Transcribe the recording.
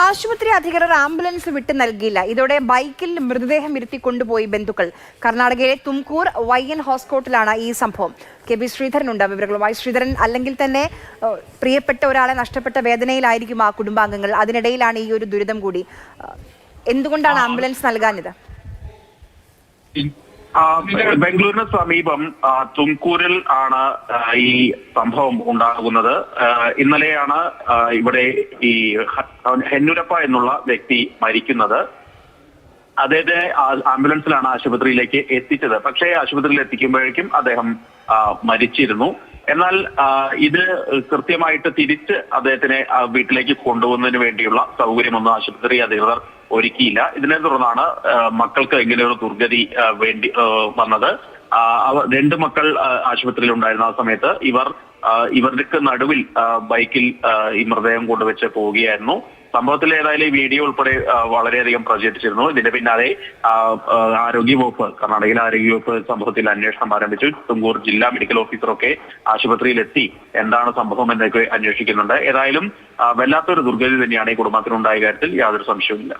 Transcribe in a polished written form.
ആശുപത്രി അധികൃതർ ആംബുലൻസ് വിട്ട് നൽകിയില്ല. ഇതോടെ ബൈക്കിൽ മൃതദേഹം ഇരുത്തി കൊണ്ടുപോയി ബന്ധുക്കൾ. കർണാടകയിലെ തുംകൂർ YN ഹോസ്പിറ്റലിലാണ് ഈ സംഭവം. KB ശ്രീധരനുണ്ട് വിവരങ്ങളുമായി. ശ്രീധരൻ, അല്ലെങ്കിൽ തന്നെ പ്രിയപ്പെട്ട ഒരാളെ നഷ്ടപ്പെട്ട വേദനയിലായിരിക്കും ആ കുടുംബാംഗങ്ങൾ. അതിനിടയിലാണ് ഈ ഒരു ദുരിതം കൂടി. എന്തുകൊണ്ടാണ് ആംബുലൻസ് നൽകാഞ്ഞത്? ബംഗളൂരിന് സമീപം തുംകൂരിൽ ആണ് ഈ സംഭവം ഉണ്ടാകുന്നത്. ഇന്നലെയാണ് ഇവിടെ ഈ ഹെന്നുരപ്പ എന്നുള്ള വ്യക്തി മരിക്കുന്നത്. അദ്ദേഹത്തെ ആംബുലൻസിലാണ് ആശുപത്രിയിലേക്ക് എത്തിച്ചത്. പക്ഷേ ആശുപത്രിയിൽ എത്തിക്കുമ്പോഴേക്കും അദ്ദേഹം മരിച്ചിരുന്നു. എന്നാൽ ഇത് കൃത്യമായിട്ട് തിരിച്ച് അദ്ദേഹത്തിനെ വീട്ടിലേക്ക് കൊണ്ടുപോകുന്നതിന് വേണ്ടിയുള്ള സൗകര്യമൊന്നും ആശുപത്രി അധികൃതർ ഒരുക്കിയില്ല. ഇതിനെ തുടർന്നാണ് മക്കൾക്ക് ഇങ്ങനെയൊരു ദുർഗതി വന്നത്. രണ്ട് മക്കൾ ആശുപത്രിയിൽ ഉണ്ടായിരുന്ന ആ സമയത്ത് ഇവർക്ക് നടുവിൽ ബൈക്കിൽ ഈ മൃതദേഹം കൊണ്ടുവച്ച് പോവുകയായിരുന്നു. സംഭവത്തിൽ ഏതായാലും ഈ വീഡിയോ ഉൾപ്പെടെ വളരെയധികം പ്രചരിച്ചിരുന്നു. ഇതിന്റെ പിന്നാലെ ആരോഗ്യവകുപ്പ്, കർണാടകയിലെ ആരോഗ്യവകുപ്പ് സംഭവത്തിൽ അന്വേഷണം ആരംഭിച്ചു. തുംകൂർ ജില്ലാ മെഡിക്കൽ ഓഫീസറൊക്കെ ആശുപത്രിയിലെത്തി എന്താണ് സംഭവം എന്നൊക്കെ അന്വേഷിക്കുന്നുണ്ട്. ഏതായാലും വല്ലാത്തൊരു ദുർഗതി തന്നെയാണ് ഈ കുടുംബത്തിനുണ്ടായ കാര്യത്തിൽ യാതൊരു സംശയവുമില്ല.